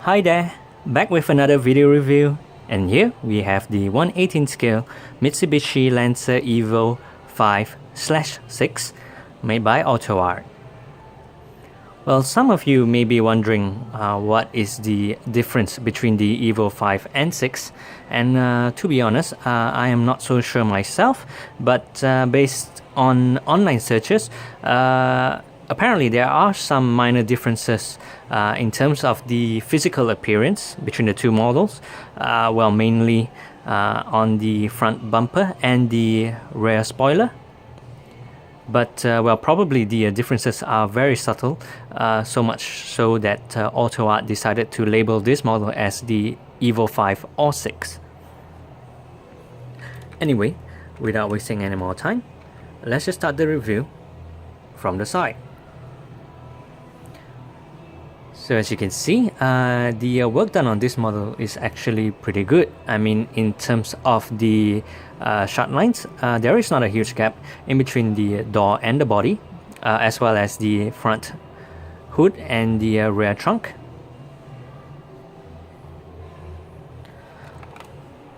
Hi there, back with another video review, and here we have the 1/18 scale Mitsubishi Lancer Evo 5/6 made by AUTOart. Well, some of you may be wondering what is the difference between the Evo 5 and 6, and to be honest, I am not so sure myself, but based on online searches, apparently there are some minor differences in terms of the physical appearance between the two models, well, mainly on the front bumper and the rear spoiler. But well, probably the differences are very subtle, so much so that AUTOart decided to label this model as the Evo 5 or 6. Anyway, without wasting any more time, let's just start the review from the side. So as you can see, the work done on this model is actually pretty good. I mean, in terms of the shot lines, there is not a huge gap in between the door and the body, as well as the front hood and the rear trunk.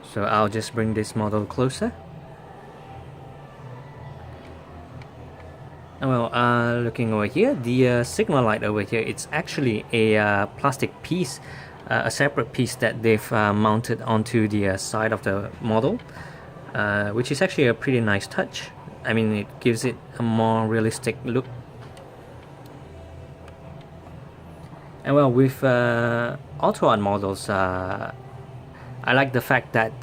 So I'll just bring this model closer. Well, looking over here, the signal light over here, it's actually a plastic piece, a separate piece that they've mounted onto the side of the model, which is actually a pretty nice touch. I mean, it gives it a more realistic look. And well, with AUTOart models, I like the fact that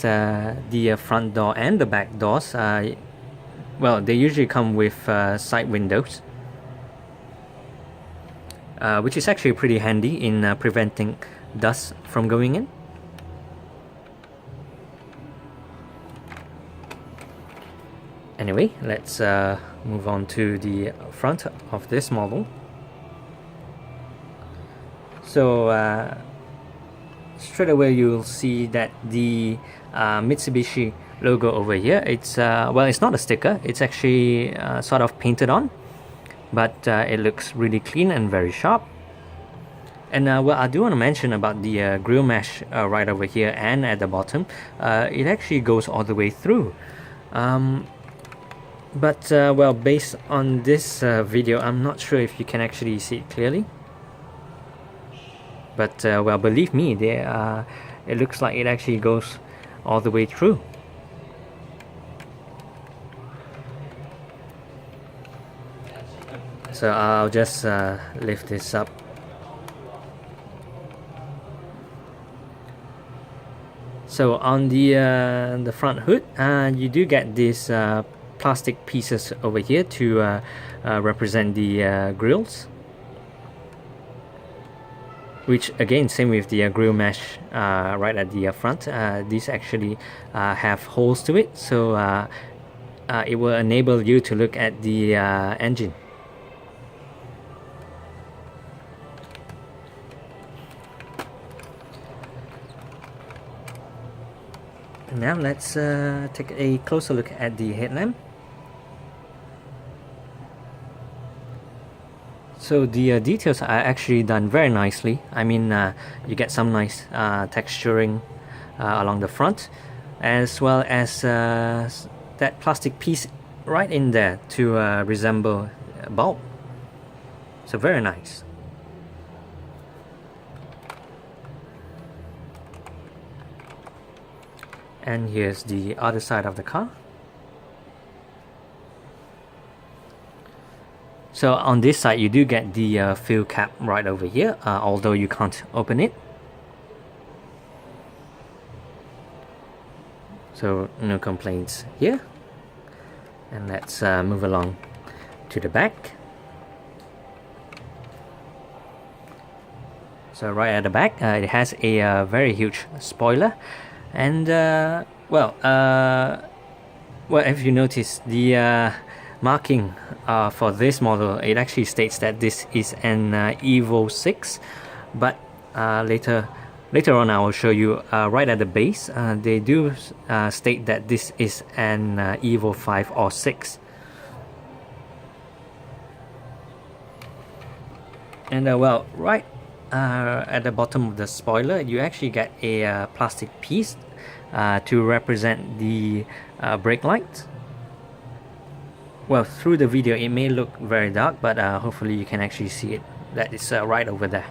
the front door and the back doors, well, they usually come with side windows, which is actually pretty handy in preventing dust from going in. Anyway, let's move on to the front of this model. So straight away you'll see that the Mitsubishi logo over here, it's well, it's not a sticker, it's actually sort of painted on, but it looks really clean and very sharp. And well, I do want to mention about the grill mesh right over here and at the bottom. It actually goes all the way through, but well, based on this video, I'm not sure if you can actually see it clearly, but well, believe me, it looks like it actually goes all the way through. So I'll just lift this up. So on the front hood, you do get these plastic pieces over here to represent the grills, which again, same with the grill mesh right at the front. These actually have holes to it, so it will enable you to look at the engine. Now let's take a closer look at the headlamp. So the details are actually done very nicely. I mean, you get some nice texturing along the front, as well as that plastic piece right in there to resemble a bulb. So very nice. And here's the other side of the car. So on this side, you do get the fuel cap right over here, although you can't open it. So no complaints here. And let's move along to the back. So right at the back, it has a very huge spoiler. And well, if you notice the marking for this model, it actually states that this is an Evo 6, but later on I will show you right at the base, they do state that this is an Evo 5 or 6. And well, right at the bottom of the spoiler, you actually get a plastic piece to represent the brake light. Well, through the video it may look very dark, but hopefully you can actually see it. That is right over there.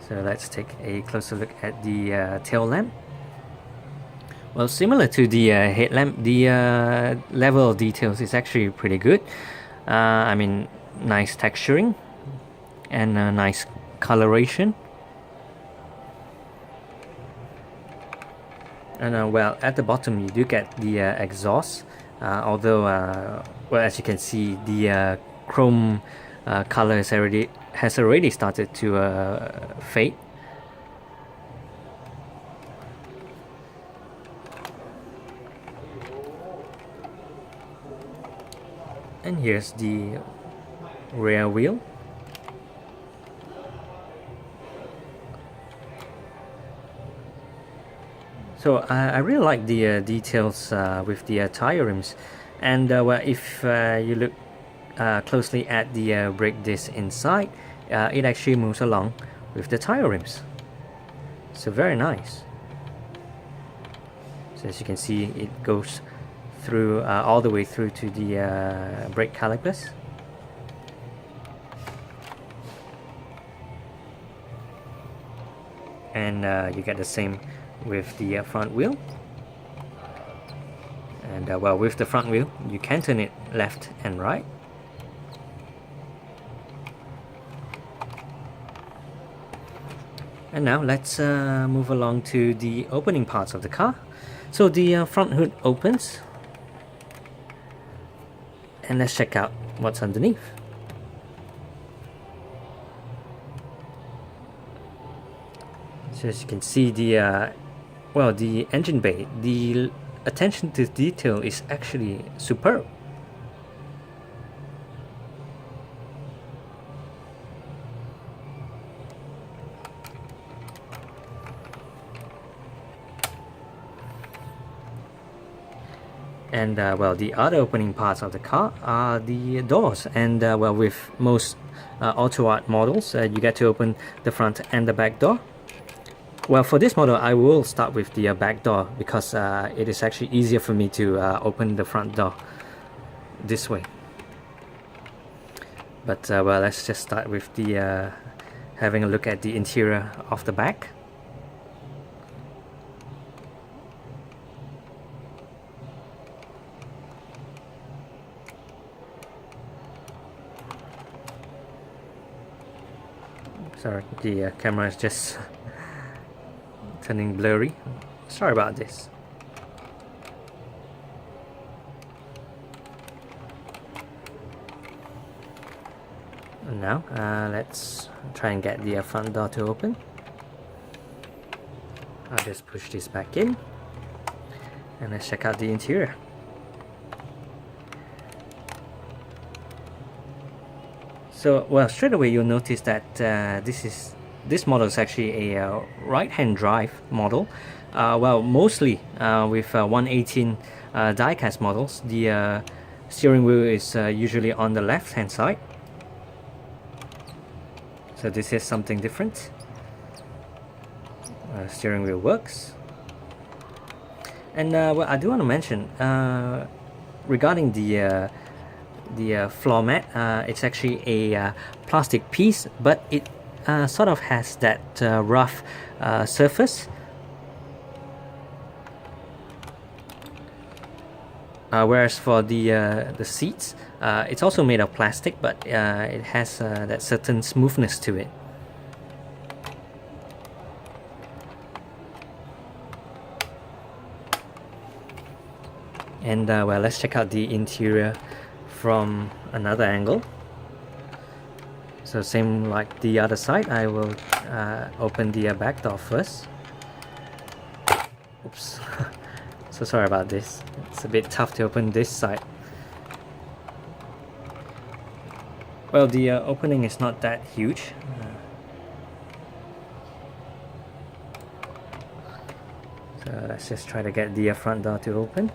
So let's take a closer look at the tail lamp. Well, similar to the headlamp, the level of details is actually pretty good. I mean, nice texturing and nice coloration. And well, at the bottom you do get the exhaust, although well, as you can see, the chrome color has already started to fade. And here's the rear wheel. So I really like the details with the tire rims, and well, if you look closely at the brake disc inside, it actually moves along with the tire rims. So very nice. So as you can see, it goes through all the way through to the brake calipers. And you get the same with the front wheel. And well, with the front wheel you can turn it left and right. And now let's move along to the opening parts of the car. So the front hood opens, and let's check out what's underneath. So as you can see, the well, the engine bay, the attention to detail is actually superb. And well, the other opening parts of the car are the doors, and well, with most AUTOart models, you get to open the front and the back door. Well, for this model I will start with the back door, because it is actually easier for me to open the front door this way. But well, let's just start with the having a look at the interior of the back. Sorry, the camera is just turning blurry. Sorry about this. And now let's try and get the front door to open. I'll just push this back in, and let's check out the interior. So, well, straight away you'll notice that this model is actually a right-hand drive model. Well, mostly with 118 diecast models, the steering wheel is usually on the left-hand side. So this is something different. Steering wheel works. And well, I do want to mention regarding the floor mat, it's actually a plastic piece, but it sort of has that rough surface. Whereas for the seats, it's also made of plastic, but it has that certain smoothness to it. And well, let's check out the interior from another angle. So same like the other side, I will open the back door first. Oops. So sorry about this, it's a bit tough to open this side. Well, the opening is not that huge. So So let's just try to get the front door to open.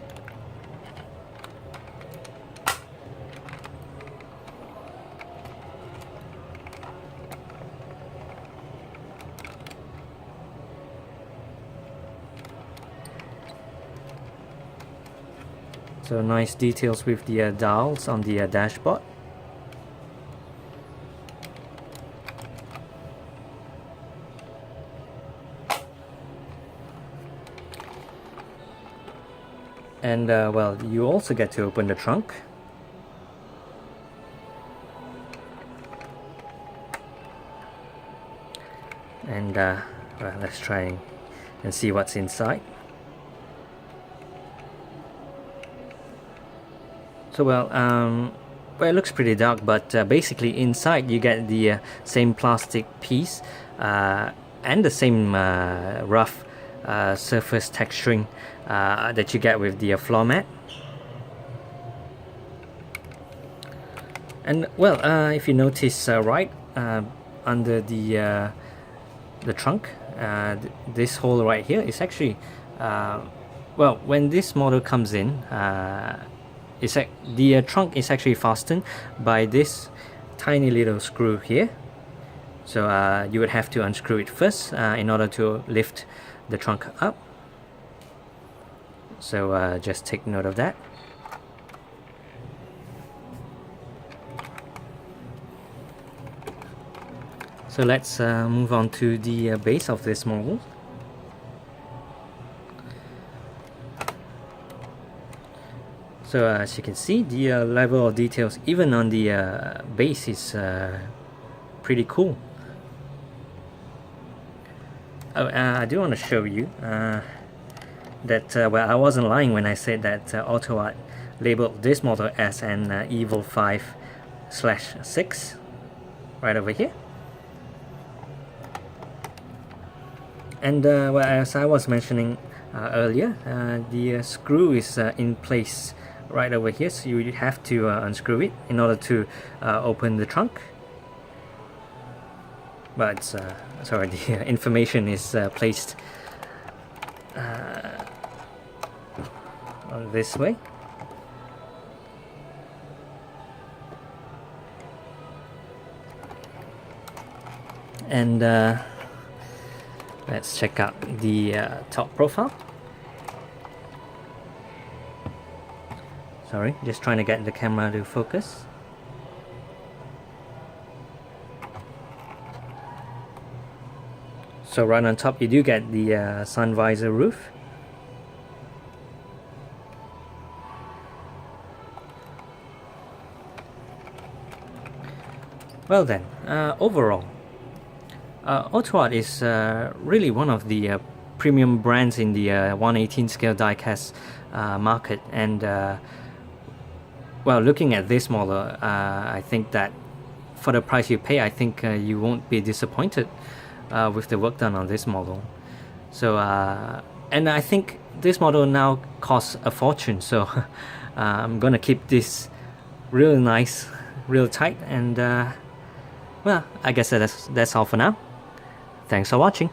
So nice details with the dials on the dashboard. And well, you also get to open the trunk. And well, let's try and see what's inside. So well, it looks pretty dark, but basically inside you get the same plastic piece and the same rough surface texturing that you get with the floor mat. And well, if you notice right under the trunk, this hole right here is actually well, when this model comes in, the trunk is actually fastened by this tiny little screw here. So you would have to unscrew it first in order to lift the trunk up. So just take note of that. So let's move on to the base of this model. So as you can see, the level of details even on the base is pretty cool. Oh, I do want to show you that well, I wasn't lying when I said that AUTOart labeled this model as an Evo 5/6 right over here. And well, as I was mentioning earlier, the screw is in place right over here, so you have to unscrew it in order to open the trunk. But sorry, the information is placed on this way. And let's check out the top profile. Sorry, just trying to get the camera to focus. So right on top you do get the sun visor roof. Well then, overall, AUTOart is really one of the premium brands in the 1/18 scale diecast market, and well, looking at this model, I think that for the price you pay, I think you won't be disappointed with the work done on this model. So and I think this model now costs a fortune, so I'm gonna keep this real nice, real tight, and well, I guess that's all for now. Thanks for watching.